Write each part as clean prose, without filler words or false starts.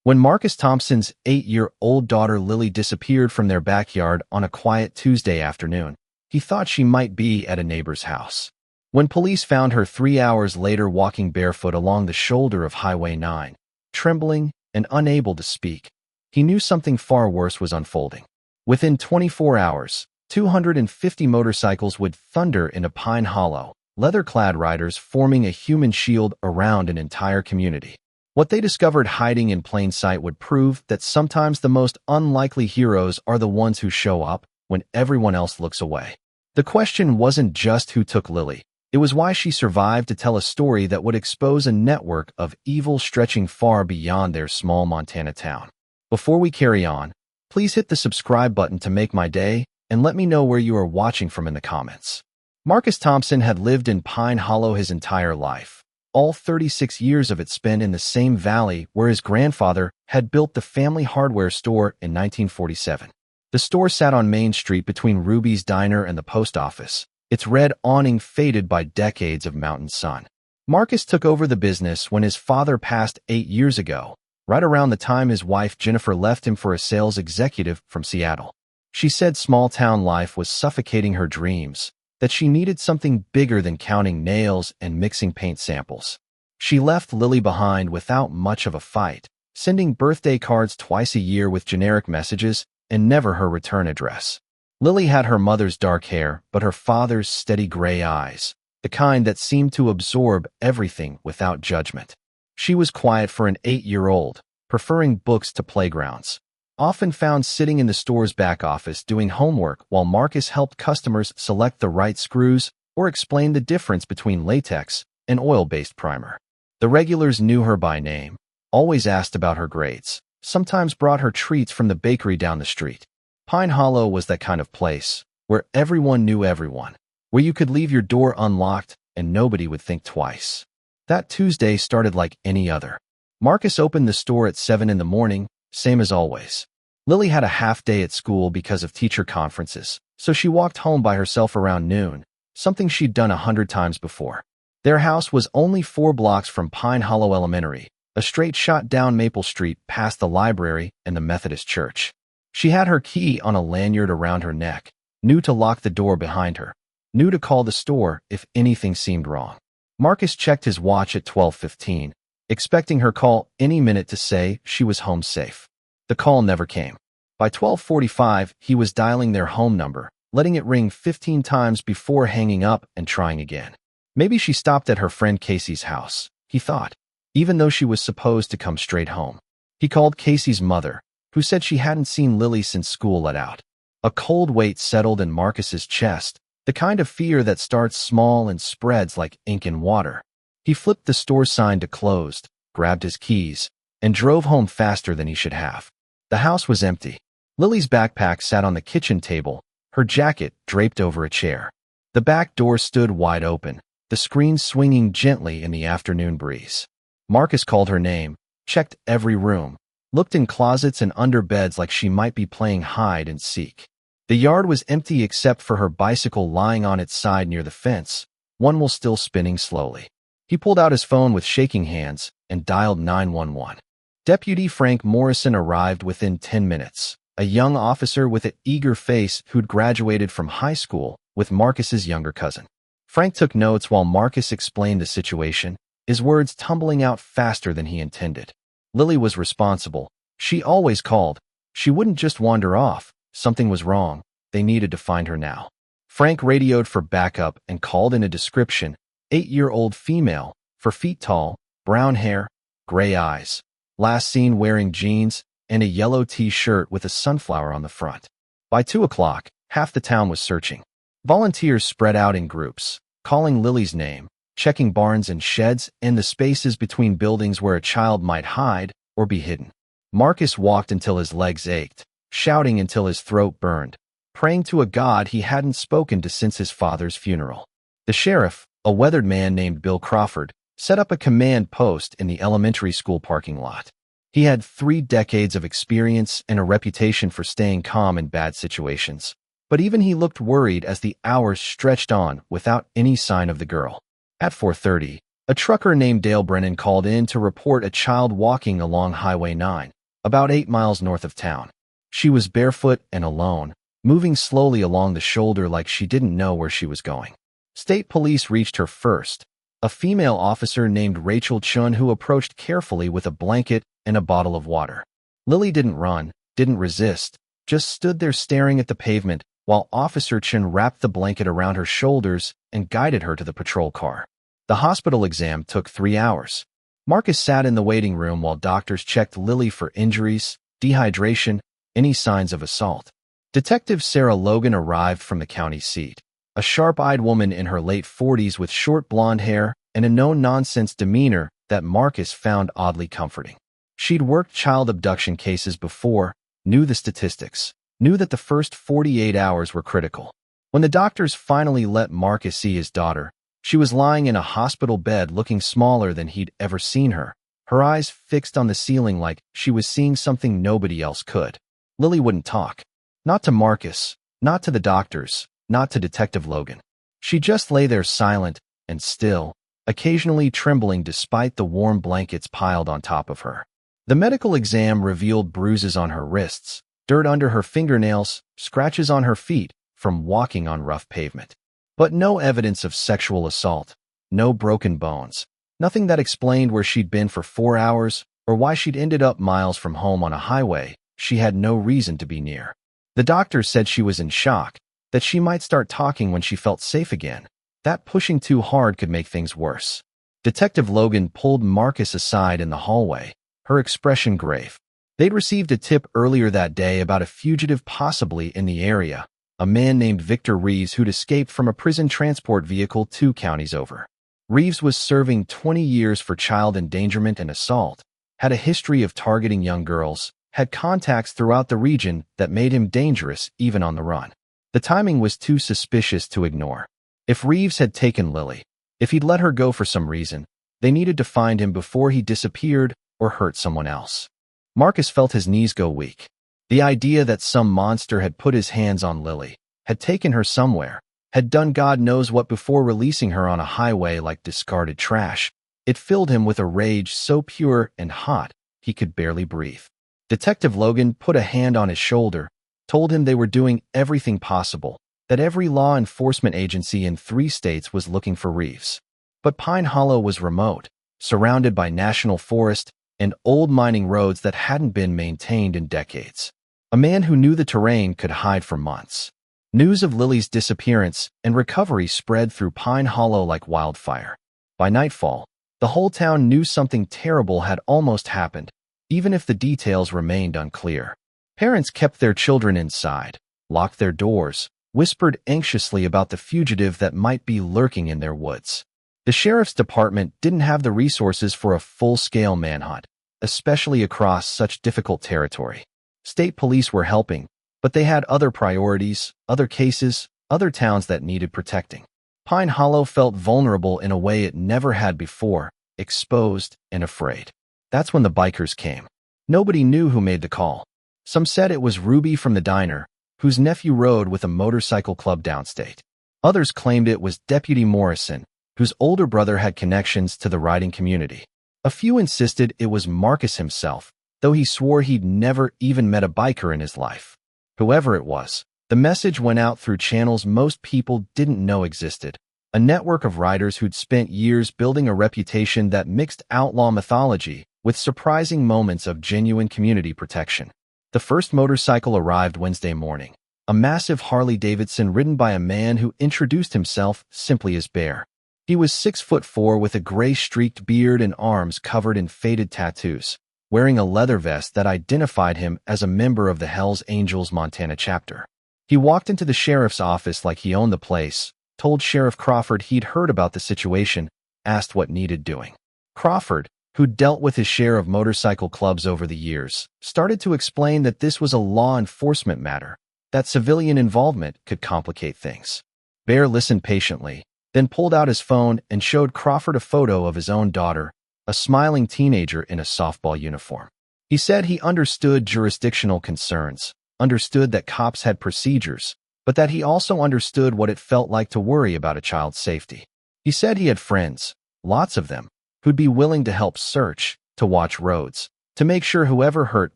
When Marcus Thompson's 8-year-old daughter Lily disappeared from their backyard on a quiet Tuesday afternoon, he thought she might be at a neighbor's house. When police found her 3 hours later walking barefoot along the shoulder of Highway 9, trembling and unable to speak, he knew something far worse was unfolding. Within 24 hours, 250 motorcycles would thunder into Pine Hollow, leather-clad riders forming a human shield around an entire community. What they discovered hiding in plain sight would prove that sometimes the most unlikely heroes are the ones who show up when everyone else looks away. The question wasn't just who took Lily. It was why she survived to tell a story that would expose a network of evil stretching far beyond their small Montana town. Before we carry on, please hit the subscribe button to make my day and let me know where you are watching from in the comments. Marcus Thompson had lived in Pine Hollow his entire life, all 36 years of it spent in the same valley where his grandfather had built the family hardware store in 1947. The store sat on Main Street between Ruby's Diner and the post office, its red awning faded by decades of mountain sun. Marcus took over the business when his father passed 8 years ago, right around the time his wife Jennifer left him for a sales executive from Seattle. She said small-town life was suffocating her dreams, that she needed something bigger than counting nails and mixing paint samples. She left Lily behind without much of a fight, sending birthday cards twice a year with generic messages and never her return address. Lily had her mother's dark hair, but her father's steady gray eyes, the kind that seemed to absorb everything without judgment. She was quiet for an 8-year-old, preferring books to playgrounds. Often found sitting in the store's back office doing homework while Marcus helped customers select the right screws or explain the difference between latex and oil-based primer. The regulars knew her by name, always asked about her grades, sometimes brought her treats from the bakery down the street. Pine Hollow was that kind of place, where everyone knew everyone, where you could leave your door unlocked and nobody would think twice. That Tuesday started like any other. Marcus opened the store at 7 in the morning, same as always. Lily had a half day at school because of teacher conferences, so she walked home by herself around noon, something she'd done 100 times before. Their house was only 4 blocks from Pine Hollow Elementary, a straight shot down Maple Street past the library and the Methodist church. She had her key on a lanyard around her neck, knew to lock the door behind her, knew to call the store if anything seemed wrong. Marcus checked his watch at 12:15, expecting her call any minute to say she was home safe. The call never came. By 12:45, he was dialing their home number, letting it ring 15 times before hanging up and trying again. Maybe she stopped at her friend Casey's house, he thought, even though she was supposed to come straight home. He called Casey's mother, who said she hadn't seen Lily since school let out. A cold weight settled in Marcus's chest, the kind of fear that starts small and spreads like ink in water. He flipped the store sign to closed, grabbed his keys, and drove home faster than he should have. The house was empty. Lily's backpack sat on the kitchen table, her jacket draped over a chair. The back door stood wide open, the screen swinging gently in the afternoon breeze. Marcus called her name, checked every room, looked in closets and under beds like she might be playing hide and seek. The yard was empty except for her bicycle lying on its side near the fence, one wheel still spinning slowly. He pulled out his phone with shaking hands and dialed 911. Deputy Frank Morrison arrived within 10 minutes, a young officer with an eager face who'd graduated from high school with Marcus's younger cousin. Frank took notes while Marcus explained the situation, his words tumbling out faster than he intended. Lily was responsible. She always called. She wouldn't just wander off. Something was wrong. They needed to find her now. Frank radioed for backup and called in a description: 8-year-old female, 4 feet tall, brown hair, gray eyes. Last seen wearing jeans and a yellow t-shirt with a sunflower on the front. By 2 o'clock, half the town was searching. Volunteers spread out in groups, calling Lily's name, checking barns and sheds and the spaces between buildings where a child might hide or be hidden. Marcus walked until his legs ached, shouting until his throat burned, praying to a God he hadn't spoken to since his father's funeral. The sheriff, a weathered man named Bill Crawford, set up a command post in the elementary school parking lot. He had 3 decades of experience and a reputation for staying calm in bad situations, but even he looked worried as the hours stretched on without any sign of the girl. At 4:30, A trucker named Dale Brennan called in to report a child walking along Highway 9, about 8 miles north of town. She was barefoot and alone, moving slowly along the shoulder like she didn't know where she was going. State police reached her first, a female officer named Rachel Chun who approached carefully with a blanket and a bottle of water. Lily didn't run, didn't resist, just stood there staring at the pavement while Officer Chun wrapped the blanket around her shoulders and guided her to the patrol car. The hospital exam took 3 hours. Marcus sat in the waiting room while doctors checked Lily for injuries, dehydration, any signs of assault. Detective Sarah Logan arrived from the county seat, a sharp-eyed woman in her late 40s with short blonde hair and a no-nonsense demeanor that Marcus found oddly comforting. She'd worked child abduction cases before, knew the statistics, knew that the first 48 hours were critical. When the doctors finally let Marcus see his daughter, she was lying in a hospital bed looking smaller than he'd ever seen her, her eyes fixed on the ceiling like she was seeing something nobody else could. Lily wouldn't talk. Not to Marcus, not to the doctors, not to Detective Logan. She just lay there silent and still, occasionally trembling despite the warm blankets piled on top of her. The medical exam revealed bruises on her wrists, dirt under her fingernails, scratches on her feet from walking on rough pavement. But no evidence of sexual assault, no broken bones, nothing that explained where she'd been for 4 hours or why she'd ended up miles from home on a highway she had no reason to be near. The doctor said she was in shock, that she might start talking when she felt safe again, that pushing too hard could make things worse. Detective Logan pulled Marcus aside in the hallway, her expression grave. They'd received a tip earlier that day about a fugitive possibly in the area, a man named Victor Reeves who'd escaped from a prison transport vehicle 2 counties over. Reeves was serving 20 years for child endangerment and assault, had a history of targeting young girls, had contacts throughout the region that made him dangerous even on the run. The timing was too suspicious to ignore. If Reeves had taken Lily, if he'd let her go for some reason, they needed to find him before he disappeared or hurt someone else. Marcus felt his knees go weak. The idea that some monster had put his hands on Lily, had taken her somewhere, had done God knows what before releasing her on a highway like discarded trash, it filled him with a rage so pure and hot he could barely breathe. Detective Logan put a hand on his shoulder, told him they were doing everything possible, that every law enforcement agency in 3 states was looking for Reeves. But Pine Hollow was remote, surrounded by national forest and old mining roads that hadn't been maintained in decades. A man who knew the terrain could hide for months. News of Lily's disappearance and recovery spread through Pine Hollow like wildfire. By nightfall, the whole town knew something terrible had almost happened, even if the details remained unclear. Parents kept their children inside, locked their doors, whispered anxiously about the fugitive that might be lurking in their woods. The sheriff's department didn't have the resources for a full-scale manhunt, especially across such difficult territory. State police were helping, but they had other priorities, other cases, other towns that needed protecting. Pine Hollow felt vulnerable in a way it never had before, exposed and afraid. That's when the bikers came. Nobody knew who made the call. Some said it was Ruby from the diner, whose nephew rode with a motorcycle club downstate. Others claimed it was Deputy Morrison, whose older brother had connections to the riding community. A few insisted it was Marcus himself, though he swore he'd never even met a biker in his life. Whoever it was, the message went out through channels most people didn't know existed, a network of riders who'd spent years building a reputation that mixed outlaw mythology with surprising moments of genuine community protection. The first motorcycle arrived Wednesday morning, a massive Harley-Davidson ridden by a man who introduced himself simply as Bear. He was 6'4" with a gray-streaked beard and arms covered in faded tattoos, wearing a leather vest that identified him as a member of the Hells Angels Montana chapter. He walked into the sheriff's office like he owned the place, told Sheriff Crawford he'd heard about the situation, asked what needed doing. Crawford, who'd dealt with his share of motorcycle clubs over the years, started to explain that this was a law enforcement matter, that civilian involvement could complicate things. Bear listened patiently, then pulled out his phone and showed Crawford a photo of his own daughter, a smiling teenager in a softball uniform. He said he understood jurisdictional concerns, understood that cops had procedures, but that he also understood what it felt like to worry about a child's safety. He said he had friends, lots of them, who'd be willing to help search, to watch roads, to make sure whoever hurt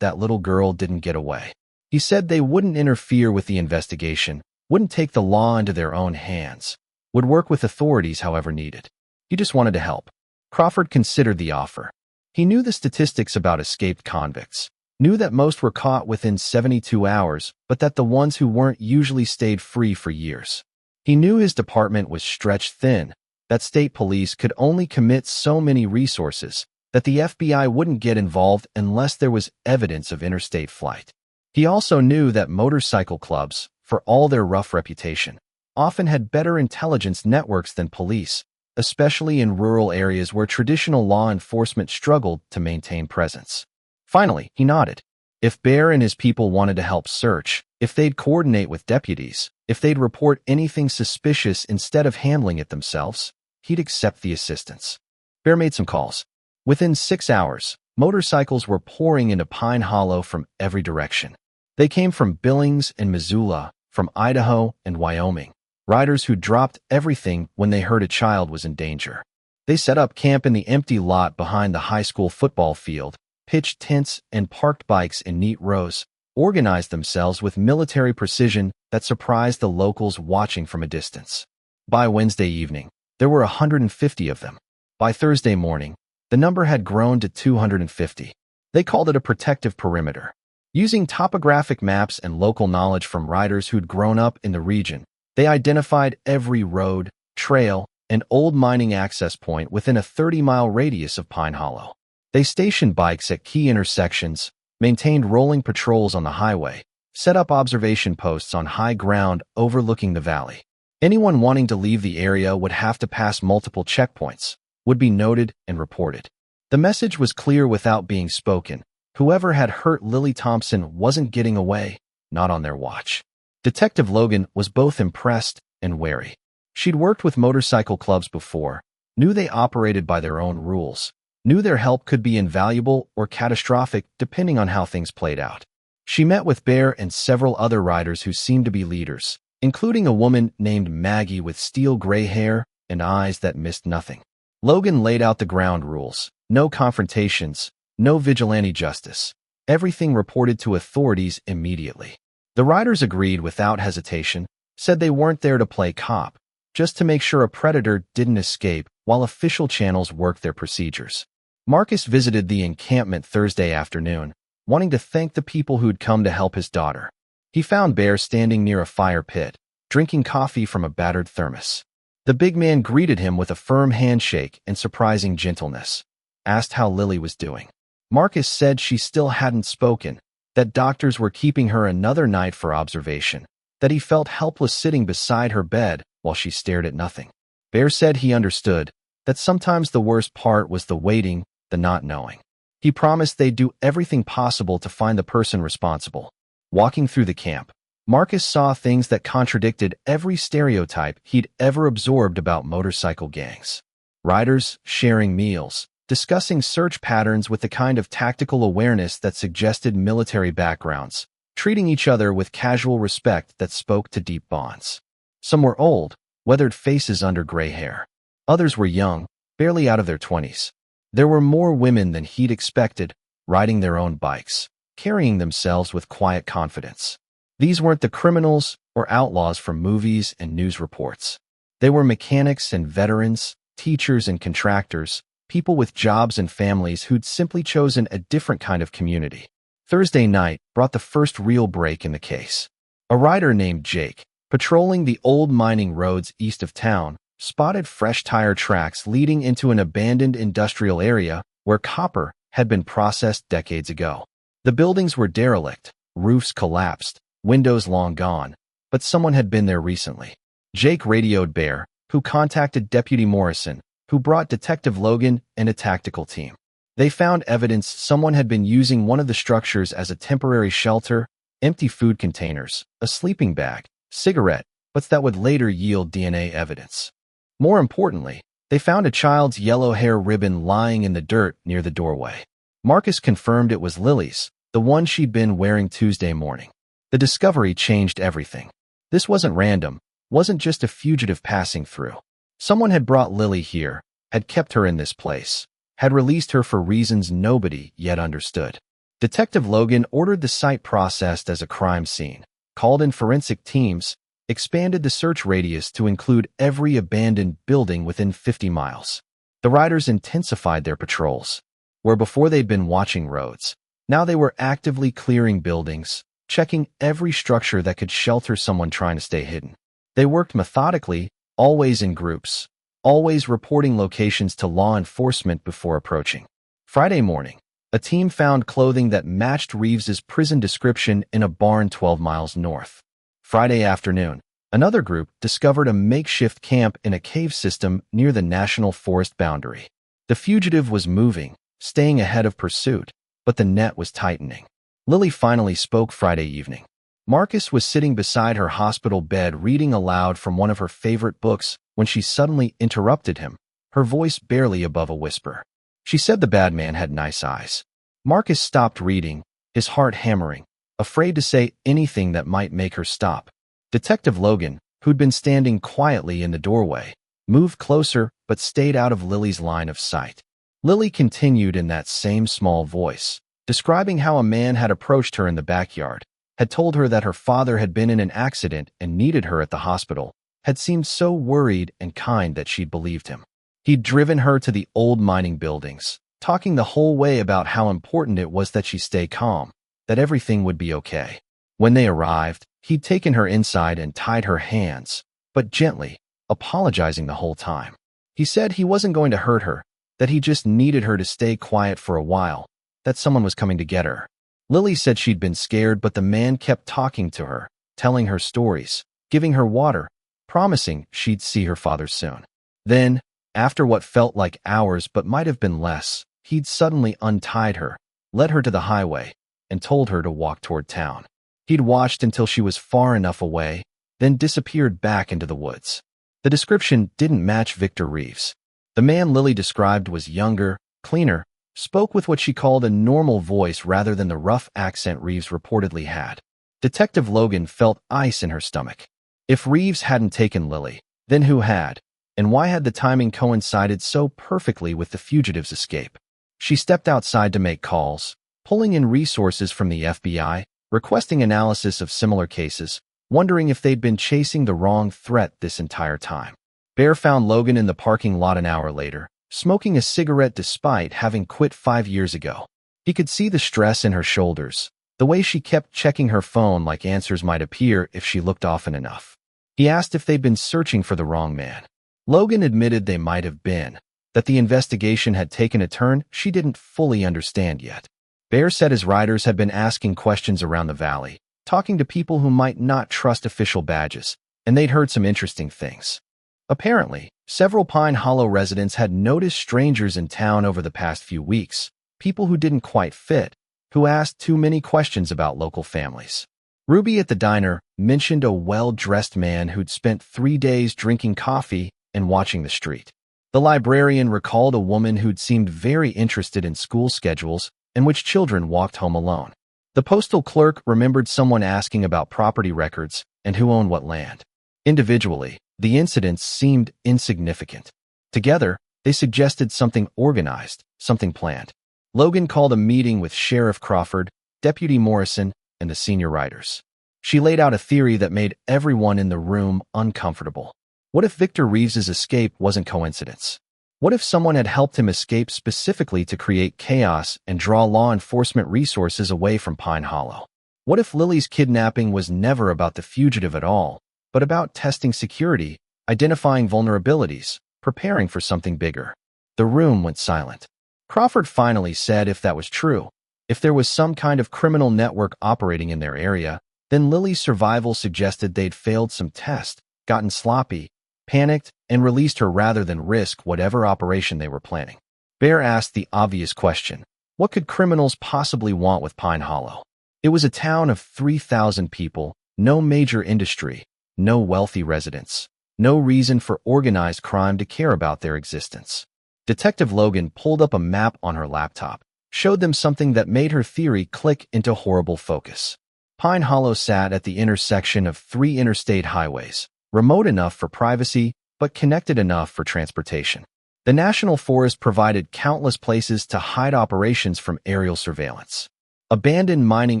that little girl didn't get away. He said they wouldn't interfere with the investigation, wouldn't take the law into their own hands, would work with authorities however needed. He just wanted to help. Crawford considered the offer. He knew the statistics about escaped convicts, knew that most were caught within 72 hours, but that the ones who weren't usually stayed free for years. He knew his department was stretched thin, that state police could only commit so many resources, that the FBI wouldn't get involved unless there was evidence of interstate flight. He also knew that motorcycle clubs, for all their rough reputation, often had better intelligence networks than police, especially in rural areas where traditional law enforcement struggled to maintain presence. Finally, he nodded. If Bear and his people wanted to help search, if they'd coordinate with deputies, if they'd report anything suspicious instead of handling it themselves, he'd accept the assistance. Bear made some calls. Within 6 hours, motorcycles were pouring into Pine Hollow from every direction. They came from Billings and Missoula, from Idaho and Wyoming, riders who dropped everything when they heard a child was in danger. They set up camp in the empty lot behind the high school football field, pitched tents and parked bikes in neat rows, organized themselves with military precision that surprised the locals watching from a distance. By Wednesday evening, there were 150 of them. By Thursday morning, the number had grown to 250. They called it a protective perimeter. Using topographic maps and local knowledge from riders who'd grown up in the region, they identified every road, trail, and old mining access point within a 30-mile radius of Pine Hollow. They stationed bikes at key intersections, maintained rolling patrols on the highway, set up observation posts on high ground overlooking the valley. Anyone wanting to leave the area would have to pass multiple checkpoints, would be noted and reported. The message was clear without being spoken. Whoever had hurt Lily Thompson wasn't getting away, not on their watch. Detective Logan was both impressed and wary. She'd worked with motorcycle clubs before, knew they operated by their own rules, knew their help could be invaluable or catastrophic depending on how things played out. She met with Bear and several other riders who seemed to be leaders, including a woman named Maggie with steel gray hair and eyes that missed nothing. Logan laid out the ground rules: no confrontations, no vigilante justice. Everything reported to authorities immediately. The riders agreed without hesitation, said they weren't there to play cop, just to make sure a predator didn't escape while official channels worked their procedures. Marcus visited the encampment Thursday afternoon, wanting to thank the people who'd come to help his daughter. He found Bear standing near a fire pit, drinking coffee from a battered thermos. The big man greeted him with a firm handshake and surprising gentleness, asked how Lily was doing. Marcus said she still hadn't spoken, that doctors were keeping her another night for observation, that he felt helpless sitting beside her bed while she stared at nothing. Bear said he understood, that sometimes the worst part was the waiting, the not knowing. He promised they'd do everything possible to find the person responsible. Walking through the camp, Marcus saw things that contradicted every stereotype he'd ever absorbed about motorcycle gangs. Riders sharing meals, discussing search patterns with the kind of tactical awareness that suggested military backgrounds, treating each other with casual respect that spoke to deep bonds. Some were old, weathered faces under gray hair. Others were young, barely out of their 20s. There were more women than he'd expected, riding their own bikes, carrying themselves with quiet confidence. These weren't the criminals or outlaws from movies and news reports. They were mechanics and veterans, teachers and contractors, people with jobs and families who'd simply chosen a different kind of community. Thursday night brought the first real break in the case. A rider named Jake, patrolling the old mining roads east of town, spotted fresh tire tracks leading into an abandoned industrial area where copper had been processed decades ago. The buildings were derelict, roofs collapsed, windows long gone, but someone had been there recently. Jake radioed Bear, who contacted Deputy Morrison, who brought Detective Logan and a tactical team. They found evidence someone had been using one of the structures as a temporary shelter, empty food containers, a sleeping bag, cigarette butts that would later yield DNA evidence. More importantly, they found a child's yellow hair ribbon lying in the dirt near the doorway. Marcus confirmed it was Lily's, the one she'd been wearing Tuesday morning. The discovery changed everything. This wasn't random, wasn't just a fugitive passing through. Someone had brought Lily here, had kept her in this place, had released her for reasons nobody yet understood. Detective Logan ordered the site processed as a crime scene, called in forensic teams, expanded the search radius to include every abandoned building within 50 miles. The riders intensified their patrols. Where before they'd been watching roads, now they were actively clearing buildings, checking every structure that could shelter someone trying to stay hidden. They worked methodically, always in groups, always reporting locations to law enforcement before approaching. Friday morning, a team found clothing that matched Reeves's prison description in a barn 12 miles north. Friday afternoon, another group discovered a makeshift camp in a cave system near the national forest boundary. The fugitive was moving, staying ahead of pursuit, but the net was tightening. Lily finally spoke Friday evening. Marcus was sitting beside her hospital bed reading aloud from one of her favorite books when she suddenly interrupted him, her voice barely above a whisper. She said the bad man had nice eyes. Marcus stopped reading, his heart hammering, afraid to say anything that might make her stop. Detective Logan, who'd been standing quietly in the doorway, moved closer but stayed out of Lily's line of sight. Lily continued in that same small voice, describing how a man had approached her in the backyard, had told her that her father had been in an accident and needed her at the hospital, had seemed so worried and kind that she'd believed him. He'd driven her to the old mining buildings, talking the whole way about how important it was that she stay calm, that everything would be okay. When they arrived, he'd taken her inside and tied her hands, but gently, apologizing the whole time. He said he wasn't going to hurt her, that he just needed her to stay quiet for a while, that someone was coming to get her. Lily said she'd been scared, but the man kept talking to her, telling her stories, giving her water, promising she'd see her father soon. Then, after what felt like hours but might have been less, he'd suddenly untied her, led her to the highway, and told her to walk toward town. He'd watched until she was far enough away, then disappeared back into the woods. The description didn't match Victor Reeves. The man Lily described was younger, cleaner, spoke with what she called a normal voice rather than the rough accent Reeves reportedly had. Detective Logan felt ice in her stomach. If Reeves hadn't taken Lily, then who had? And why had the timing coincided so perfectly with the fugitive's escape? She stepped outside to make calls, pulling in resources from the FBI, requesting analysis of similar cases, wondering if they'd been chasing the wrong threat this entire time. Bear found Logan in the parking lot an hour later, smoking a cigarette despite having quit 5 years ago. He could see the stress in her shoulders, the way she kept checking her phone like answers might appear if she looked often enough. He asked if they'd been searching for the wrong man. Logan admitted they might have been, that the investigation had taken a turn she didn't fully understand yet. Bear said his riders had been asking questions around the valley, talking to people who might not trust official badges, and they'd heard some interesting things. Apparently, several Pine Hollow residents had noticed strangers in town over the past few weeks, people who didn't quite fit, who asked too many questions about local families. Ruby at the diner mentioned a well-dressed man who'd spent 3 days drinking coffee and watching the street. The librarian recalled a woman who'd seemed very interested in school schedules and which children walked home alone. The postal clerk remembered someone asking about property records and who owned what land. Individually, the incidents seemed insignificant. Together, they suggested something organized, something planned. Logan called a meeting with Sheriff Crawford, Deputy Morrison, and the senior writers. She laid out a theory that made everyone in the room uncomfortable. What if Victor Reeves's escape wasn't coincidence? What if someone had helped him escape specifically to create chaos and draw law enforcement resources away from Pine Hollow? What if Lily's kidnapping was never about the fugitive at all, but about testing security, identifying vulnerabilities, preparing for something bigger? The room went silent. Crawford finally said if that was true, if there was some kind of criminal network operating in their area, then Lily's survival suggested they'd failed some tests, gotten sloppy, panicked, and released her rather than risk whatever operation they were planning. Bear asked the obvious question, what could criminals possibly want with Pine Hollow? It was a town of 3,000 people, no major industry, no wealthy residents, no reason for organized crime to care about their existence. Detective Logan pulled up a map on her laptop, showed them something that made her theory click into horrible focus. Pine Hollow sat at the intersection of 3 interstate highways, remote enough for privacy, but connected enough for transportation. The national forest provided countless places to hide operations from aerial surveillance. Abandoned mining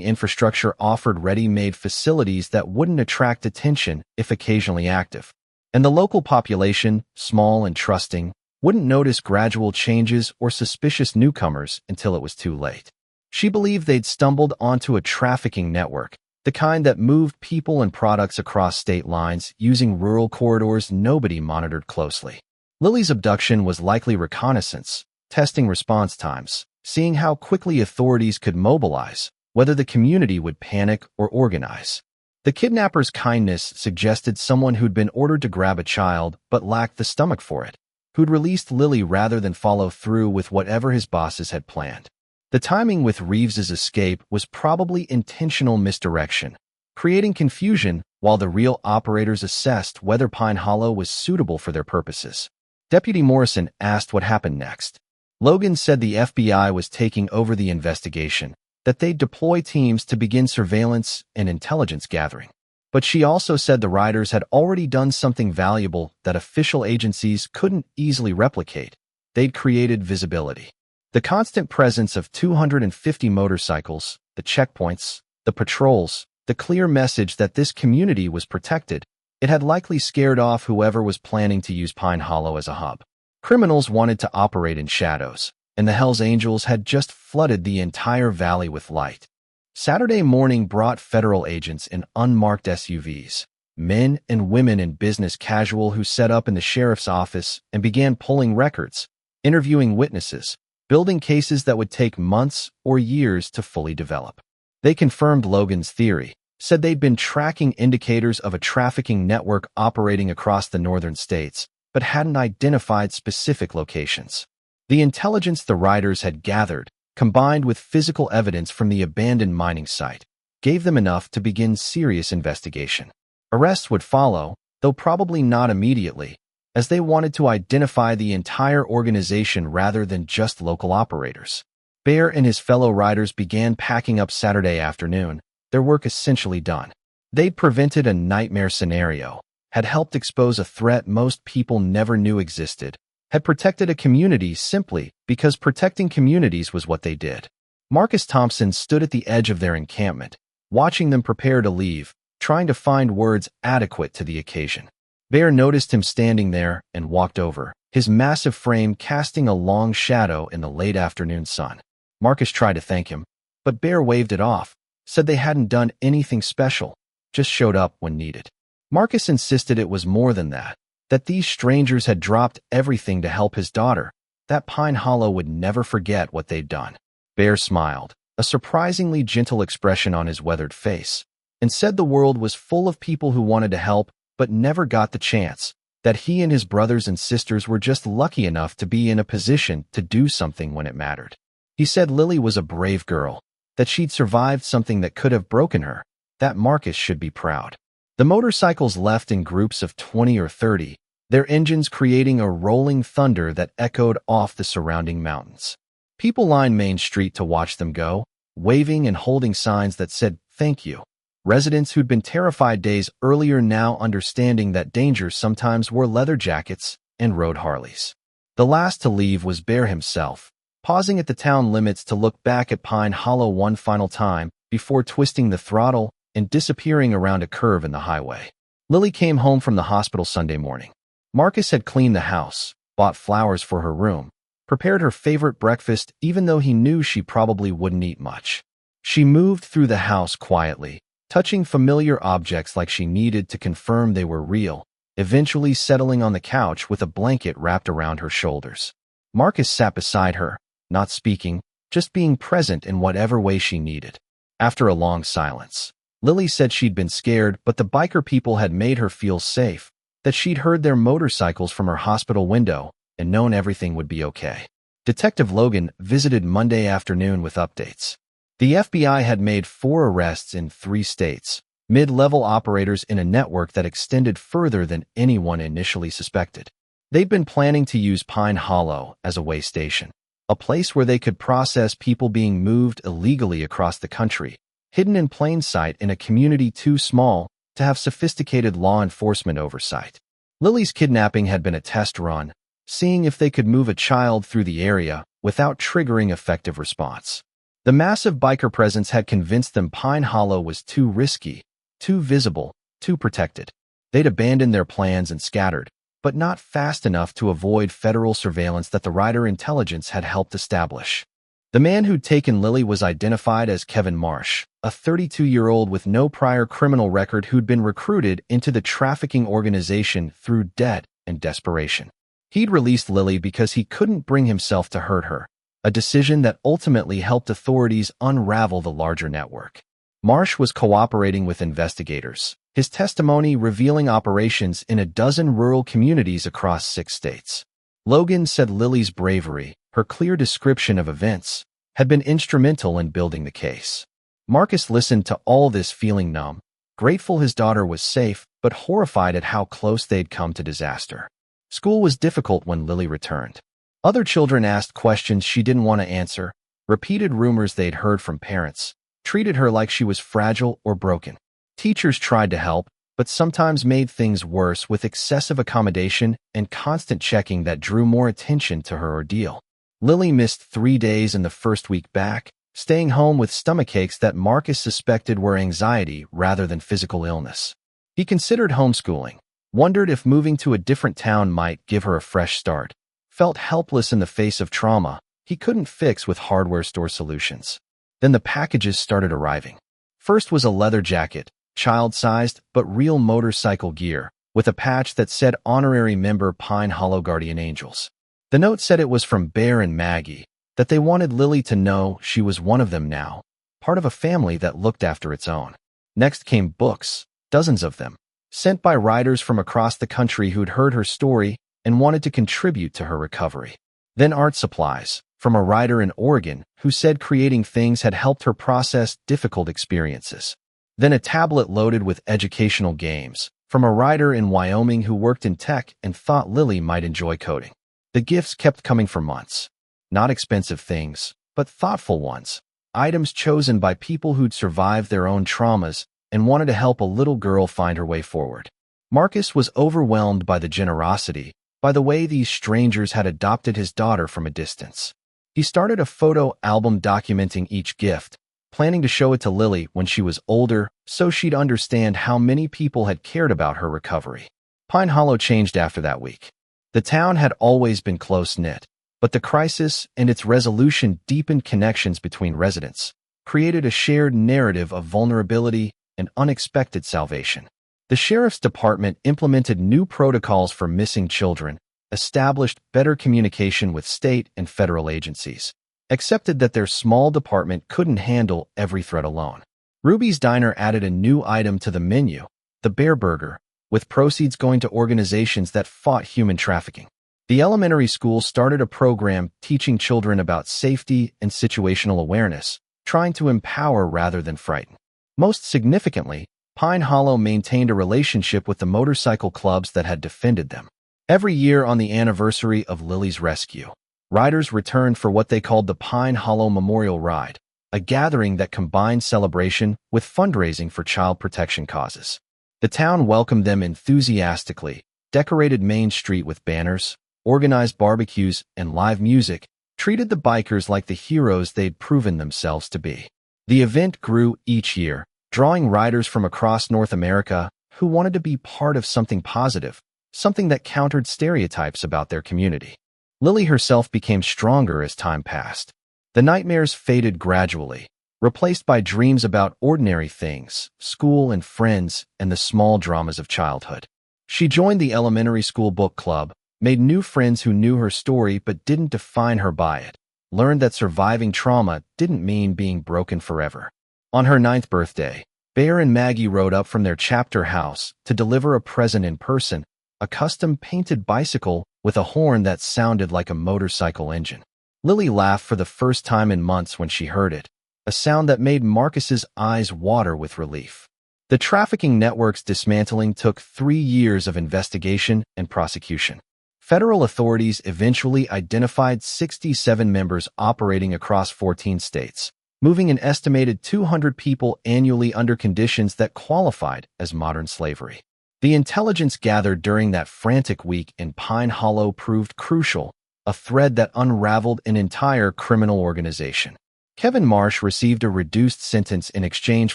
infrastructure offered ready-made facilities that wouldn't attract attention if occasionally active. And the local population, small and trusting, wouldn't notice gradual changes or suspicious newcomers until it was too late. She believed they'd stumbled onto a trafficking network, the kind that moved people and products across state lines using rural corridors nobody monitored closely. Lily's abduction was likely reconnaissance, testing response times, seeing how quickly authorities could mobilize, whether the community would panic or organize. The kidnapper's kindness suggested someone who'd been ordered to grab a child but lacked the stomach for it, who'd released Lily rather than follow through with whatever his bosses had planned. The timing with Reeves's escape was probably intentional misdirection, creating confusion while the real operators assessed whether Pine Hollow was suitable for their purposes. Deputy Morrison asked what happened next. Logan said the FBI was taking over the investigation, that they'd deploy teams to begin surveillance and intelligence gathering. But she also said the riders had already done something valuable that official agencies couldn't easily replicate. They'd created visibility. The constant presence of 250 motorcycles, the checkpoints, the patrols, the clear message that this community was protected, it had likely scared off whoever was planning to use Pine Hollow as a hub. Criminals wanted to operate in shadows, and the Hells Angels had just flooded the entire valley with light. Saturday morning brought federal agents in unmarked SUVs, men and women in business casual who set up in the sheriff's office and began pulling records, interviewing witnesses, building cases that would take months or years to fully develop. They confirmed Logan's theory, said they'd been tracking indicators of a trafficking network operating across the northern states, but hadn't identified specific locations. The intelligence the riders had gathered, combined with physical evidence from the abandoned mining site, gave them enough to begin serious investigation. Arrests would follow, though probably not immediately, as they wanted to identify the entire organization rather than just local operators. Bear and his fellow riders began packing up Saturday afternoon, their work essentially done. They'd prevented a nightmare scenario, had helped expose a threat most people never knew existed, had protected a community simply because protecting communities was what they did. Marcus Thompson stood at the edge of their encampment, watching them prepare to leave, trying to find words adequate to the occasion. Bear noticed him standing there and walked over, his massive frame casting a long shadow in the late afternoon sun. Marcus tried to thank him, but Bear waved it off, said they hadn't done anything special, just showed up when needed. Marcus insisted it was more than that these strangers had dropped everything to help his daughter, that Pine Hollow would never forget what they'd done. Bear smiled, a surprisingly gentle expression on his weathered face, and said the world was full of people who wanted to help but never got the chance, that he and his brothers and sisters were just lucky enough to be in a position to do something when it mattered. He said Lily was a brave girl, that she'd survived something that could have broken her, that Marcus should be proud. The motorcycles left in groups of 20 or 30, their engines creating a rolling thunder that echoed off the surrounding mountains. People lined Main Street to watch them go, waving and holding signs that said, "Thank you." Residents who'd been terrified days earlier now understanding that danger sometimes wore leather jackets and rode Harleys. The last to leave was Bear himself, pausing at the town limits to look back at Pine Hollow one final time before twisting the throttle and disappearing around a curve in the highway. Lily came home from the hospital Sunday morning. Marcus had cleaned the house, bought flowers for her room, prepared her favorite breakfast even though he knew she probably wouldn't eat much. She moved through the house quietly, touching familiar objects like she needed to confirm they were real, eventually settling on the couch with a blanket wrapped around her shoulders. Marcus sat beside her, not speaking, just being present in whatever way she needed. After a long silence, Lily said she'd been scared, but the biker people had made her feel safe, that she'd heard their motorcycles from her hospital window and known everything would be okay. Detective Logan visited Monday afternoon with updates. The FBI had made 4 arrests in 3 states, mid-level operators in a network that extended further than anyone initially suspected. They'd been planning to use Pine Hollow as a way station, a place where they could process people being moved illegally across the country, hidden in plain sight in a community too small to have sophisticated law enforcement oversight. Lily's kidnapping had been a test run, seeing if they could move a child through the area without triggering effective response. The massive biker presence had convinced them Pine Hollow was too risky, too visible, too protected. They'd abandoned their plans and scattered, but not fast enough to avoid federal surveillance that the Ryder intelligence had helped establish. The man who'd taken Lily was identified as Kevin Marsh, a 32-year-old with no prior criminal record who'd been recruited into the trafficking organization through debt and desperation. He'd released Lily because he couldn't bring himself to hurt her, a decision that ultimately helped authorities unravel the larger network. Marsh was cooperating with investigators, his testimony revealing operations in a dozen rural communities across 6 states. Logan said Lily's bravery, her clear description of events, had been instrumental in building the case. Marcus listened to all this feeling numb, grateful his daughter was safe, but horrified at how close they'd come to disaster. School was difficult when Lily returned. Other children asked questions she didn't want to answer, repeated rumors they'd heard from parents, treated her like she was fragile or broken. Teachers tried to help, but sometimes made things worse with excessive accommodation and constant checking that drew more attention to her ordeal. Lily missed 3 days in the first week back, staying home with stomachaches that Marcus suspected were anxiety rather than physical illness. He considered homeschooling, wondered if moving to a different town might give her a fresh start, felt helpless in the face of trauma he couldn't fix with hardware store solutions. Then the packages started arriving. First was a leather jacket, child-sized but real motorcycle gear, with a patch that said Honorary Member Pine Hollow Guardian Angels. The note said it was from Bear and Maggie, that they wanted Lily to know she was one of them now, part of a family that looked after its own. Next came books, dozens of them, sent by writers from across the country who'd heard her story and wanted to contribute to her recovery. Then art supplies, from a writer in Oregon who said creating things had helped her process difficult experiences. Then a tablet loaded with educational games, from a writer in Wyoming who worked in tech and thought Lily might enjoy coding. The gifts kept coming for months. Not expensive things, but thoughtful ones. Items chosen by people who'd survived their own traumas and wanted to help a little girl find her way forward. Marcus was overwhelmed by the generosity, by the way these strangers had adopted his daughter from a distance. He started a photo album documenting each gift, planning to show it to Lily when she was older so she'd understand how many people had cared about her recovery. Pine Hollow changed after that week. The town had always been close-knit, but the crisis and its resolution deepened connections between residents, created a shared narrative of vulnerability and unexpected salvation. The sheriff's department implemented new protocols for missing children, established better communication with state and federal agencies, accepted that their small department couldn't handle every threat alone. Ruby's Diner added a new item to the menu, the Bear Burger, with proceeds going to organizations that fought human trafficking. The elementary school started a program teaching children about safety and situational awareness, trying to empower rather than frighten. Most significantly, Pine Hollow maintained a relationship with the motorcycle clubs that had defended them. Every year on the anniversary of Lily's rescue, riders returned for what they called the Pine Hollow Memorial Ride, a gathering that combined celebration with fundraising for child protection causes. The town welcomed them enthusiastically, decorated Main Street with banners, organized barbecues and live music, treated the bikers like the heroes they'd proven themselves to be. The event grew each year, drawing riders from across North America who wanted to be part of something positive, something that countered stereotypes about their community. Lily herself became stronger as time passed. The nightmares faded gradually, replaced by dreams about ordinary things, school and friends, and the small dramas of childhood. She joined the elementary school book club, made new friends who knew her story but didn't define her by it, learned that surviving trauma didn't mean being broken forever. On her 9th birthday, Bear and Maggie rode up from their chapter house to deliver a present in person, a custom-painted bicycle with a horn that sounded like a motorcycle engine. Lily laughed for the first time in months when she heard it, a sound that made Marcus's eyes water with relief. The trafficking network's dismantling took 3 years of investigation and prosecution. Federal authorities eventually identified 67 members operating across 14 states, moving an estimated 200 people annually under conditions that qualified as modern slavery. The intelligence gathered during that frantic week in Pine Hollow proved crucial, a thread that unraveled an entire criminal organization. Kevin Marsh received a reduced sentence in exchange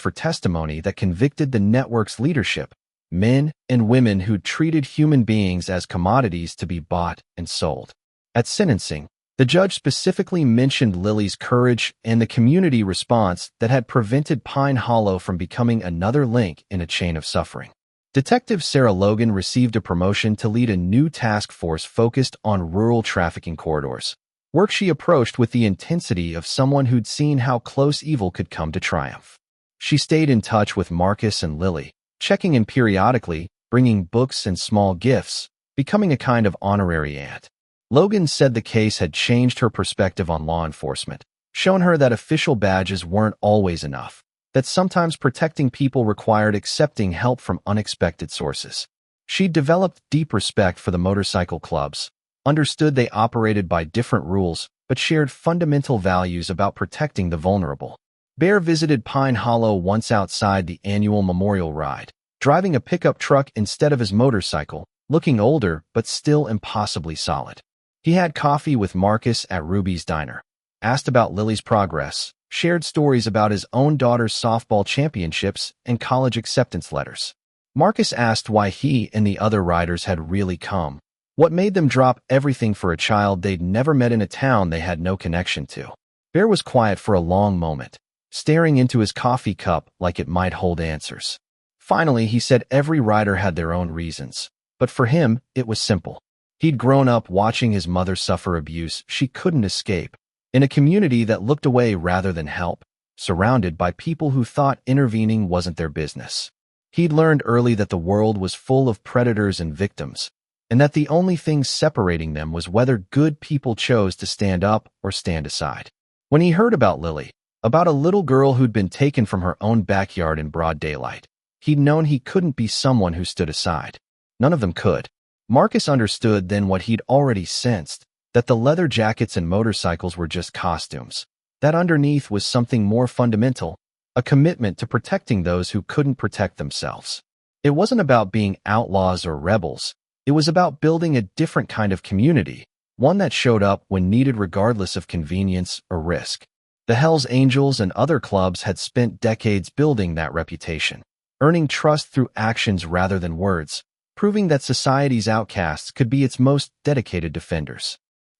for testimony that convicted the network's leadership, men and women who treated human beings as commodities to be bought and sold. At sentencing, the judge specifically mentioned Lily's courage and the community response that had prevented Pine Hollow from becoming another link in a chain of suffering. Detective Sarah Logan received a promotion to lead a new task force focused on rural trafficking corridors, work she approached with the intensity of someone who'd seen how close evil could come to triumph. She stayed in touch with Marcus and Lily, checking in periodically, bringing books and small gifts, becoming a kind of honorary aunt. Logan said the case had changed her perspective on law enforcement, shown her that official badges weren't always enough, that sometimes protecting people required accepting help from unexpected sources. She developed deep respect for the motorcycle clubs, understood they operated by different rules, but shared fundamental values about protecting the vulnerable. Bear visited Pine Hollow once outside the annual memorial ride, driving a pickup truck instead of his motorcycle, looking older but still impossibly solid. He had coffee with Marcus at Ruby's Diner, asked about Lily's progress, shared stories about his own daughter's softball championships and college acceptance letters. Marcus asked why he and the other riders had really come, what made them drop everything for a child they'd never met in a town they had no connection to. Bear was quiet for a long moment, staring into his coffee cup like it might hold answers. Finally, he said every rider had their own reasons, but for him, it was simple. He'd grown up watching his mother suffer abuse she couldn't escape, in a community that looked away rather than help, surrounded by people who thought intervening wasn't their business. He'd learned early that the world was full of predators and victims, and that the only thing separating them was whether good people chose to stand up or stand aside. When he heard about Lily, about a little girl who'd been taken from her own backyard in broad daylight, he'd known he couldn't be someone who stood aside. None of them could. Marcus understood then what he'd already sensed, that the leather jackets and motorcycles were just costumes, that underneath was something more fundamental, a commitment to protecting those who couldn't protect themselves. It wasn't about being outlaws or rebels. It was about building a different kind of community, one that showed up when needed regardless of convenience or risk. The Hells Angels and other clubs had spent decades building that reputation, earning trust through actions rather than words, proving that society's outcasts could be its most dedicated defenders.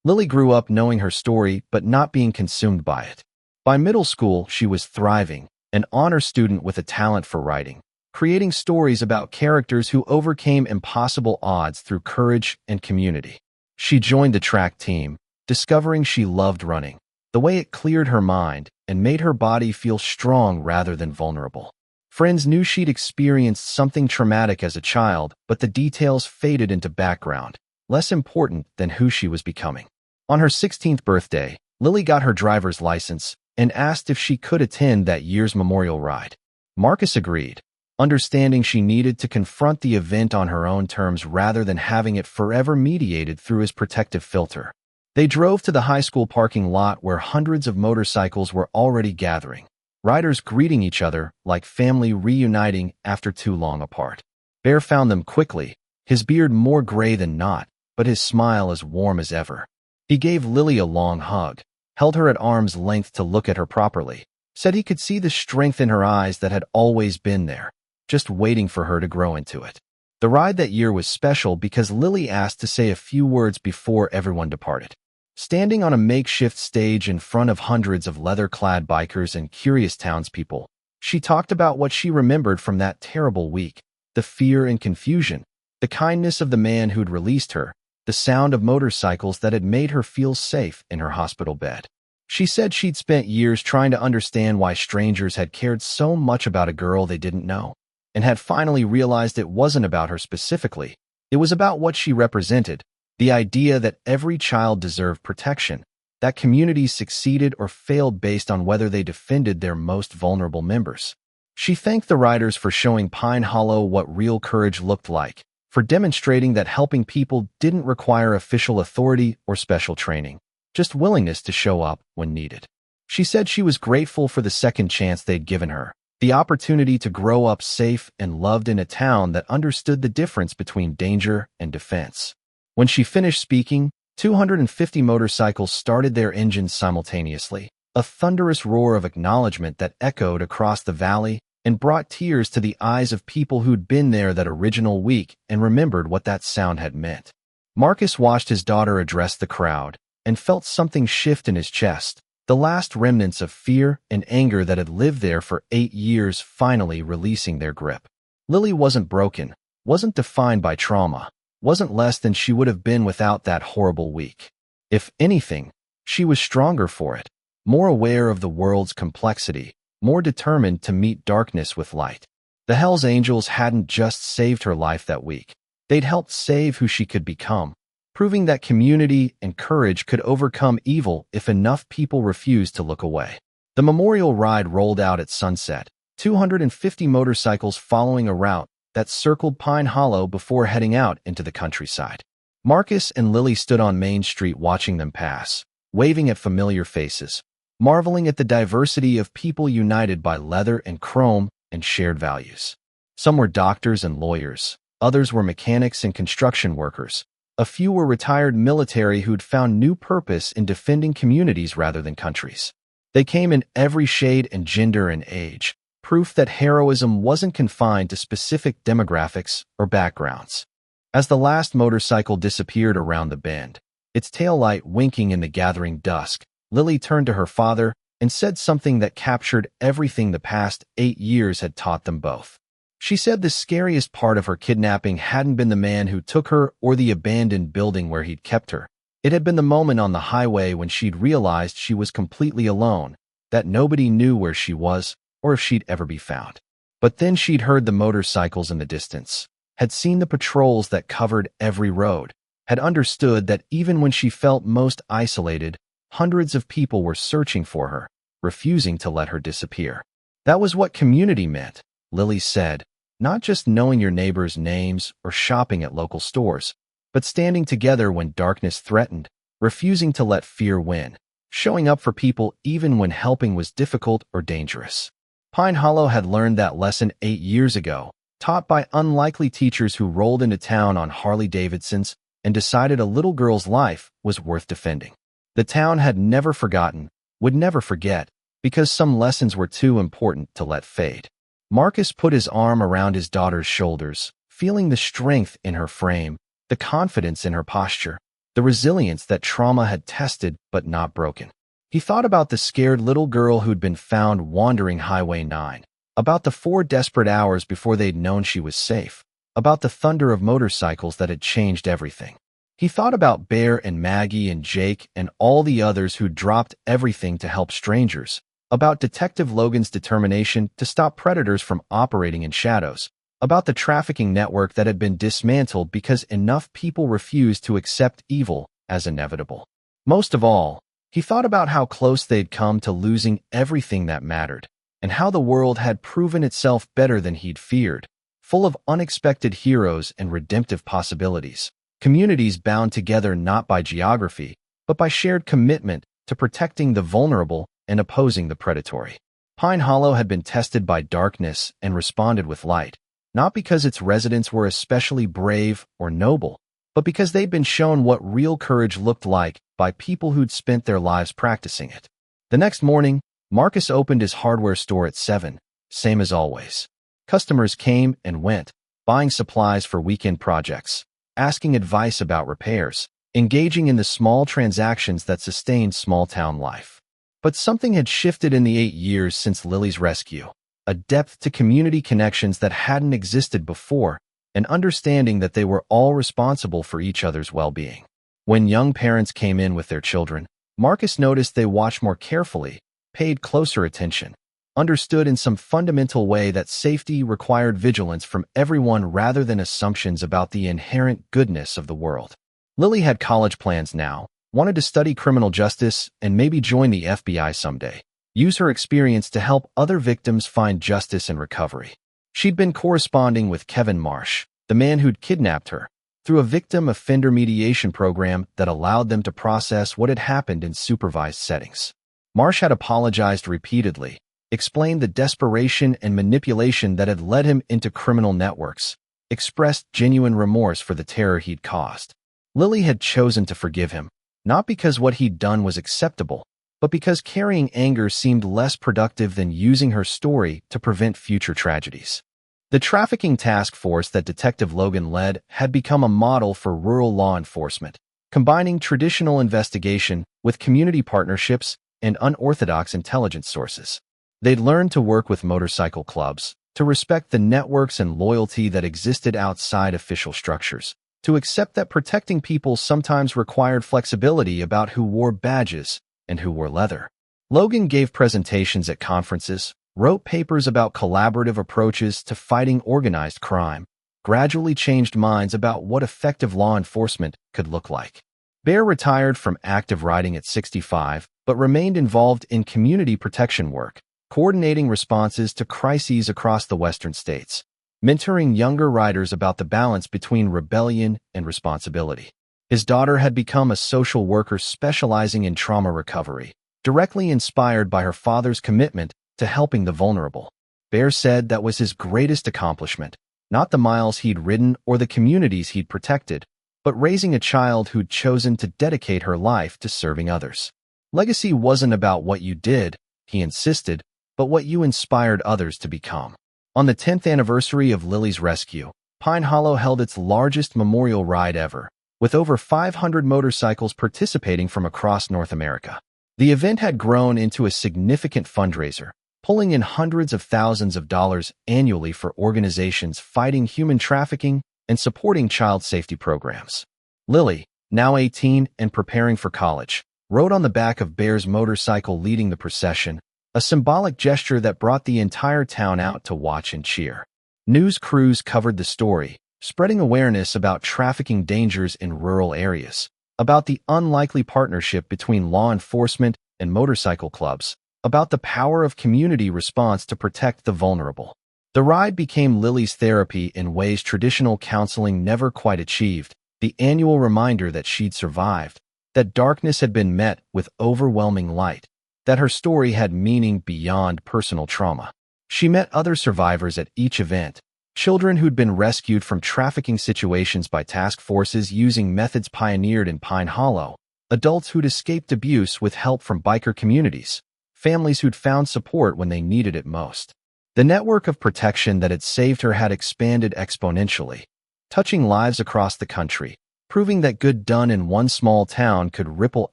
Lily grew up knowing her story but not being consumed by it. By middle school, she was thriving, an honor student with a talent for writing, creating stories about characters who overcame impossible odds through courage and community. She joined the track team, discovering she loved running, the way it cleared her mind and made her body feel strong rather than vulnerable. Friends knew she'd experienced something traumatic as a child, but the details faded into background, less important than who she was becoming. On her 16th birthday, Lily got her driver's license and asked if she could attend that year's memorial ride. Marcus agreed, understanding she needed to confront the event on her own terms rather than having it forever mediated through his protective filter. They drove to the high school parking lot where hundreds of motorcycles were already gathering, riders greeting each other like family reuniting after too long apart. Bear found them quickly, his beard more gray than not, but his smile as warm as ever. He gave Lily a long hug, held her at arm's length to look at her properly, said he could see the strength in her eyes that had always been there, just waiting for her to grow into it. The ride that year was special because Lily asked to say a few words before everyone departed. Standing on a makeshift stage in front of hundreds of leather-clad bikers and curious townspeople, she talked about what she remembered from that terrible week, the fear and confusion, the kindness of the man who'd released her, the sound of motorcycles that had made her feel safe in her hospital bed. She said she'd spent years trying to understand why strangers had cared so much about a girl they didn't know, and had finally realized it wasn't about her specifically. It was about what she represented, the idea that every child deserved protection, that communities succeeded or failed based on whether they defended their most vulnerable members. She thanked the riders for showing Pine Hollow what real courage looked like, for demonstrating that helping people didn't require official authority or special training, just willingness to show up when needed. She said she was grateful for the second chance they'd given her, The opportunity to grow up safe and loved in a town that understood the difference between danger and defense. When she finished speaking, 250 motorcycles started their engines simultaneously, a thunderous roar of acknowledgement that echoed across the valley and brought tears to the eyes of people who'd been there that original week and remembered what that sound had meant. Marcus watched his daughter address the crowd and felt something shift in his chest, the last remnants of fear and anger that had lived there for 8 years finally releasing their grip. Lily wasn't broken, wasn't defined by trauma, wasn't less than she would have been without that horrible week. If anything, she was stronger for it, more aware of the world's complexity, more determined to meet darkness with light. The Hells Angels hadn't just saved her life that week. They'd helped save who she could become, proving that community and courage could overcome evil if enough people refused to look away. The memorial ride rolled out at sunset, 250 motorcycles following a route that circled Pine Hollow before heading out into the countryside. Marcus and Lily stood on Main Street watching them pass, waving at familiar faces, marveling at the diversity of people united by leather and chrome and shared values. Some were doctors and lawyers, others were mechanics and construction workers. A few were retired military who'd found new purpose in defending communities rather than countries. They came in every shade and gender and age, proof that heroism wasn't confined to specific demographics or backgrounds. As the last motorcycle disappeared around the bend, its taillight winking in the gathering dusk, Lily turned to her father and said something that captured everything the past 8 years had taught them both. She said the scariest part of her kidnapping hadn't been the man who took her or the abandoned building where he'd kept her. It had been the moment on the highway when she'd realized she was completely alone, that nobody knew where she was or if she'd ever be found. But then she'd heard the motorcycles in the distance, had seen the patrols that covered every road, had understood that even when she felt most isolated, hundreds of people were searching for her, refusing to let her disappear. That was what community meant, Lily said, not just knowing your neighbors' names or shopping at local stores, but standing together when darkness threatened, refusing to let fear win, showing up for people even when helping was difficult or dangerous. Pine Hollow had learned that lesson 8 years ago, taught by unlikely teachers who rolled into town on Harley-Davidsons and decided a little girl's life was worth defending. The town had never forgotten, would never forget, because some lessons were too important to let fade. Marcus put his arm around his daughter's shoulders, feeling the strength in her frame, the confidence in her posture, the resilience that trauma had tested but not broken. He thought about the scared little girl who'd been found wandering Highway 9, about the 4 desperate hours before they'd known she was safe, about the thunder of motorcycles that had changed everything. He thought about Bear and Maggie and Jake and all the others who'd dropped everything to help strangers, about Detective Logan's determination to stop predators from operating in shadows, about the trafficking network that had been dismantled because enough people refused to accept evil as inevitable. Most of all, he thought about how close they'd come to losing everything that mattered, and how the world had proven itself better than he'd feared, full of unexpected heroes and redemptive possibilities. Communities bound together not by geography, but by shared commitment to protecting the vulnerable and opposing the predatory. Pine Hollow had been tested by darkness and responded with light, not because its residents were especially brave or noble, but because they'd been shown what real courage looked like by people who'd spent their lives practicing it. The next morning, Marcus opened his hardware store at 7, same as always. Customers came and went, buying supplies for weekend projects, asking advice about repairs, engaging in the small transactions that sustained small-town life. But something had shifted in the 8 years since Lily's rescue, a depth to community connections that hadn't existed before, an understanding that they were all responsible for each other's well-being. When young parents came in with their children, Marcus noticed they watched more carefully, paid closer attention, understood in some fundamental way that safety required vigilance from everyone rather than assumptions about the inherent goodness of the world. Lily had college plans now, wanted to study criminal justice and maybe join the FBI someday, use her experience to help other victims find justice and recovery. She'd been corresponding with Kevin Marsh, the man who'd kidnapped her, through a victim offender mediation program that allowed them to process what had happened in supervised settings. Marsh had apologized repeatedly, explained the desperation and manipulation that had led him into criminal networks, expressed genuine remorse for the terror he'd caused. Lily had chosen to forgive him, not because what he'd done was acceptable, but because carrying anger seemed less productive than using her story to prevent future tragedies. The trafficking task force that Detective Logan led had become a model for rural law enforcement, combining traditional investigation with community partnerships and unorthodox intelligence sources. They'd learned to work with motorcycle clubs, to respect the networks and loyalty that existed outside official structures, to accept that protecting people sometimes required flexibility about who wore badges and who wore leather. Logan gave presentations at conferences, wrote papers about collaborative approaches to fighting organized crime, gradually changed minds about what effective law enforcement could look like. Bear retired from active riding at 65, but remained involved in community protection work, coordinating responses to crises across the western states, mentoring younger riders about the balance between rebellion and responsibility. His daughter had become a social worker specializing in trauma recovery, directly inspired by her father's commitment to helping the vulnerable. Bear said that was his greatest accomplishment, not the miles he'd ridden or the communities he'd protected, but raising a child who'd chosen to dedicate her life to serving others. Legacy wasn't about what you did, he insisted, but what you inspired others to become. On the 10th anniversary of Lily's rescue, Pine Hollow held its largest memorial ride ever, with over 500 motorcycles participating from across North America. The event had grown into a significant fundraiser, pulling in hundreds of thousands of dollars annually for organizations fighting human trafficking and supporting child safety programs. Lily, now 18 and preparing for college, rode on the back of Bear's motorcycle leading the procession, a symbolic gesture that brought the entire town out to watch and cheer. News crews covered the story, spreading awareness about trafficking dangers in rural areas, about the unlikely partnership between law enforcement and motorcycle clubs, about the power of community response to protect the vulnerable. The ride became Lily's therapy in ways traditional counseling never quite achieved, the annual reminder that she'd survived, that darkness had been met with overwhelming light, that her story had meaning beyond personal trauma. She met other survivors at each event, children who'd been rescued from trafficking situations by task forces using methods pioneered in Pine Hollow, adults who'd escaped abuse with help from biker communities, families who'd found support when they needed it most. The network of protection that had saved her had expanded exponentially, touching lives across the country, proving that good done in one small town could ripple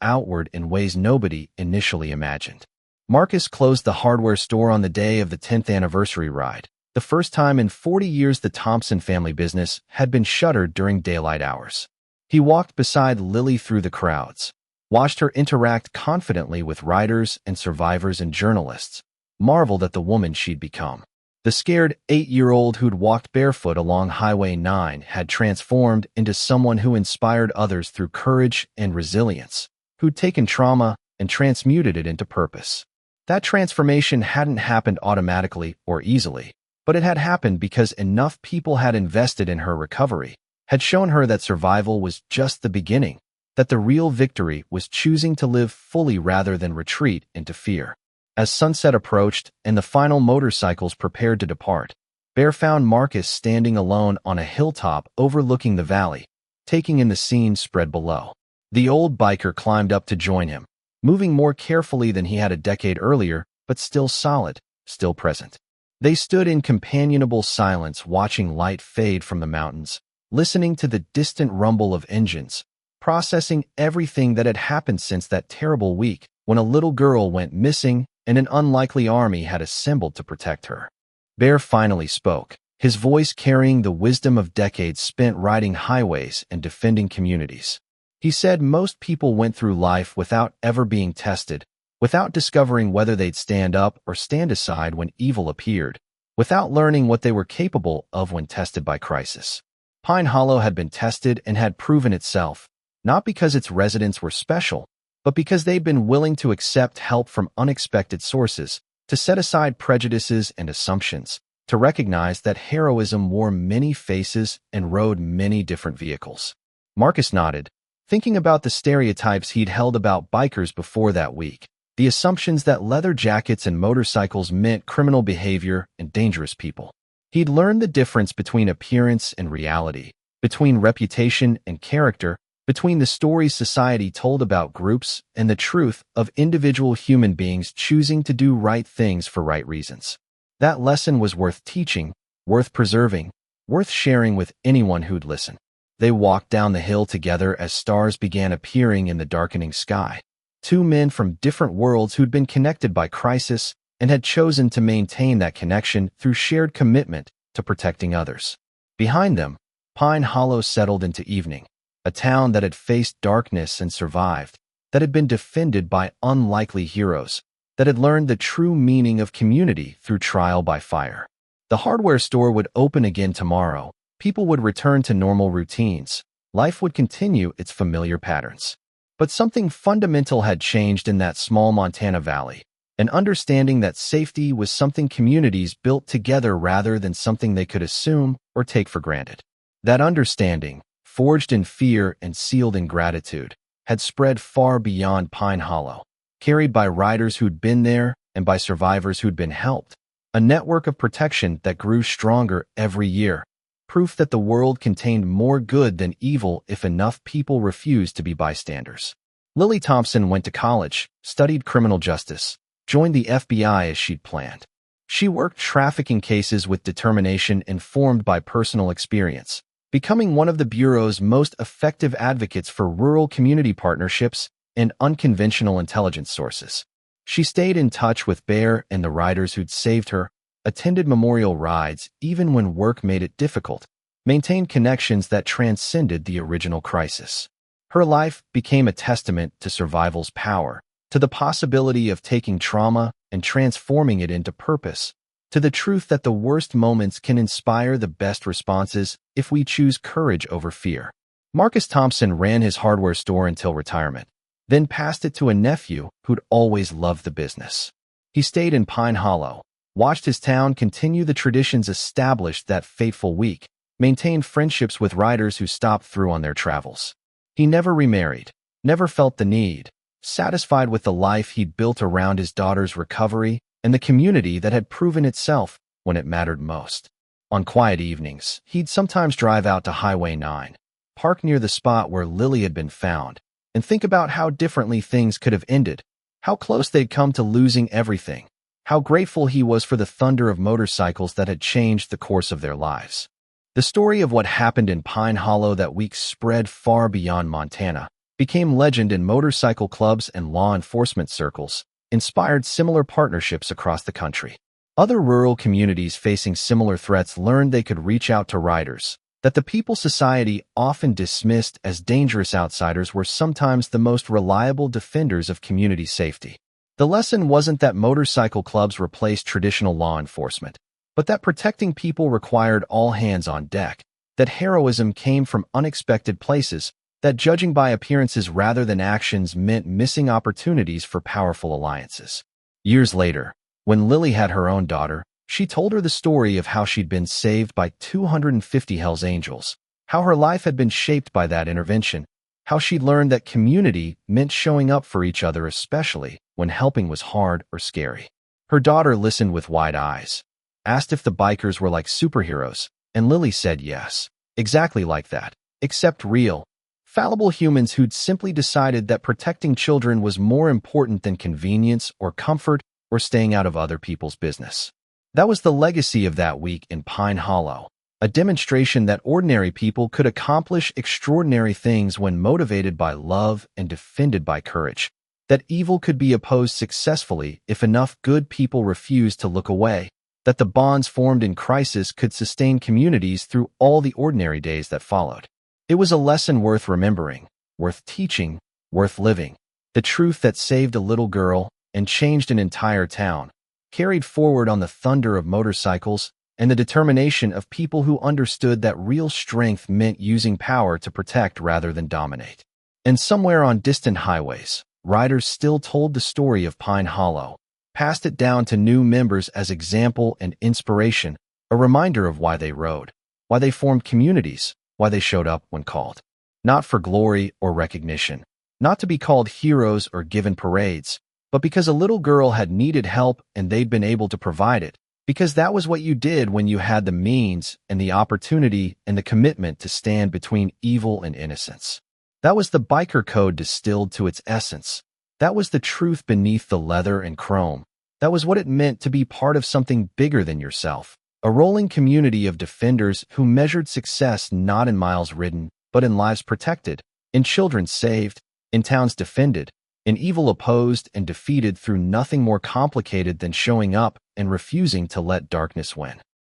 outward in ways nobody initially imagined. Marcus closed the hardware store on the day of the 10th anniversary ride, the first time in 40 years the Thompson family business had been shuttered during daylight hours. He walked beside Lily through the crowds, watched her interact confidently with riders and survivors and journalists, marveled at the woman she'd become. The scared 8-year-old who'd walked barefoot along Highway 9 had transformed into someone who inspired others through courage and resilience, who'd taken trauma and transmuted it into purpose. That transformation hadn't happened automatically or easily, but it had happened because enough people had invested in her recovery, had shown her that survival was just the beginning, that the real victory was choosing to live fully rather than retreat into fear. As sunset approached and the final motorcycles prepared to depart, Bear found Marcus standing alone on a hilltop overlooking the valley, taking in the scene spread below. The old biker climbed up to join him, moving more carefully than he had a decade earlier, but still solid, still present. They stood in companionable silence, watching light fade from the mountains, listening to the distant rumble of engines, processing everything that had happened since that terrible week when a little girl went missing and an unlikely army had assembled to protect her. Bear finally spoke, his voice carrying the wisdom of decades spent riding highways and defending communities. He said most people went through life without ever being tested, without discovering whether they'd stand up or stand aside when evil appeared, without learning what they were capable of when tested by crisis. Pine Hollow had been tested and had proven itself, not because its residents were special, but because they'd been willing to accept help from unexpected sources, to set aside prejudices and assumptions, to recognize that heroism wore many faces and rode many different vehicles. Marcus nodded, thinking about the stereotypes he'd held about bikers before that week, the assumptions that leather jackets and motorcycles meant criminal behavior and dangerous people. He'd learned the difference between appearance and reality, between reputation and character, between the stories society told about groups and the truth of individual human beings choosing to do right things for right reasons. That lesson was worth teaching, worth preserving, worth sharing with anyone who'd listen. They walked down the hill together as stars began appearing in the darkening sky. Two men from different worlds who'd been connected by crisis and had chosen to maintain that connection through shared commitment to protecting others. Behind them, Pine Hollow settled into evening, a town that had faced darkness and survived, that had been defended by unlikely heroes, that had learned the true meaning of community through trial by fire. The hardware store would open again tomorrow. People would return to normal routines. Life would continue its familiar patterns. But something fundamental had changed in that small Montana valley, an understanding that safety was something communities built together rather than something they could assume or take for granted. That understanding, forged in fear and sealed in gratitude, had spread far beyond Pine Hollow, carried by riders who'd been there and by survivors who'd been helped. A network of protection that grew stronger every year, proof that the world contained more good than evil if enough people refused to be bystanders. Lily Thompson went to college, studied criminal justice, joined the FBI as she'd planned. She worked trafficking cases with determination informed by personal experience, becoming one of the Bureau's most effective advocates for rural community partnerships and unconventional intelligence sources. She stayed in touch with Bear and the riders who'd saved her, attended memorial rides even when work made it difficult, maintained connections that transcended the original crisis. Her life became a testament to survival's power, to the possibility of taking trauma and transforming it into purpose, to the truth that the worst moments can inspire the best responses if we choose courage over fear. Marcus Thompson ran his hardware store until retirement, then passed it to a nephew who'd always loved the business. He stayed in Pine Hollow, watched his town continue the traditions established that fateful week, maintained friendships with riders who stopped through on their travels. He never remarried, never felt the need, satisfied with the life he'd built around his daughter's recovery and the community that had proven itself when it mattered most. On quiet evenings, he'd sometimes drive out to Highway 9, park near the spot where Lily had been found, and think about how differently things could have ended, how close they'd come to losing everything, how grateful he was for the thunder of motorcycles that had changed the course of their lives. The story of what happened in Pine Hollow that week spread far beyond Montana, became legend in motorcycle clubs and law enforcement circles, inspired similar partnerships across the country. Other rural communities facing similar threats learned they could reach out to riders, that the people society often dismissed as dangerous outsiders were sometimes the most reliable defenders of community safety. The lesson wasn't that motorcycle clubs replaced traditional law enforcement, but that protecting people required all hands on deck, that heroism came from unexpected places, that judging by appearances rather than actions meant missing opportunities for powerful alliances. Years later, when Lily had her own daughter, she told her the story of how she'd been saved by 250 Hells Angels, how her life had been shaped by that intervention, how she'd learned that community meant showing up for each other, especially when helping was hard or scary. Her daughter listened with wide eyes, asked if the bikers were like superheroes, and Lily said yes, exactly like that, except real, fallible humans who'd simply decided that protecting children was more important than convenience or comfort or staying out of other people's business. That was the legacy of that week in Pine Hollow, a demonstration that ordinary people could accomplish extraordinary things when motivated by love and defended by courage, that evil could be opposed successfully if enough good people refused to look away, that the bonds formed in crisis could sustain communities through all the ordinary days that followed. It was a lesson worth remembering, worth teaching, worth living, the truth that saved a little girl and changed an entire town, carried forward on the thunder of motorcycles and the determination of people who understood that real strength meant using power to protect rather than dominate. And somewhere on distant highways, riders still told the story of Pine Hollow, passed it down to new members as example and inspiration, a reminder of why they rode, why they formed communities, why they showed up when called. Not for glory or recognition, not to be called heroes or given parades, but because a little girl had needed help and they'd been able to provide it, because that was what you did when you had the means and the opportunity and the commitment to stand between evil and innocence. That was the biker code distilled to its essence. That was the truth beneath the leather and chrome. That was what it meant to be part of something bigger than yourself. A rolling community of defenders who measured success not in miles ridden, but in lives protected, in children saved, in towns defended, in evil opposed and defeated through nothing more complicated than showing up and refusing to let darkness win.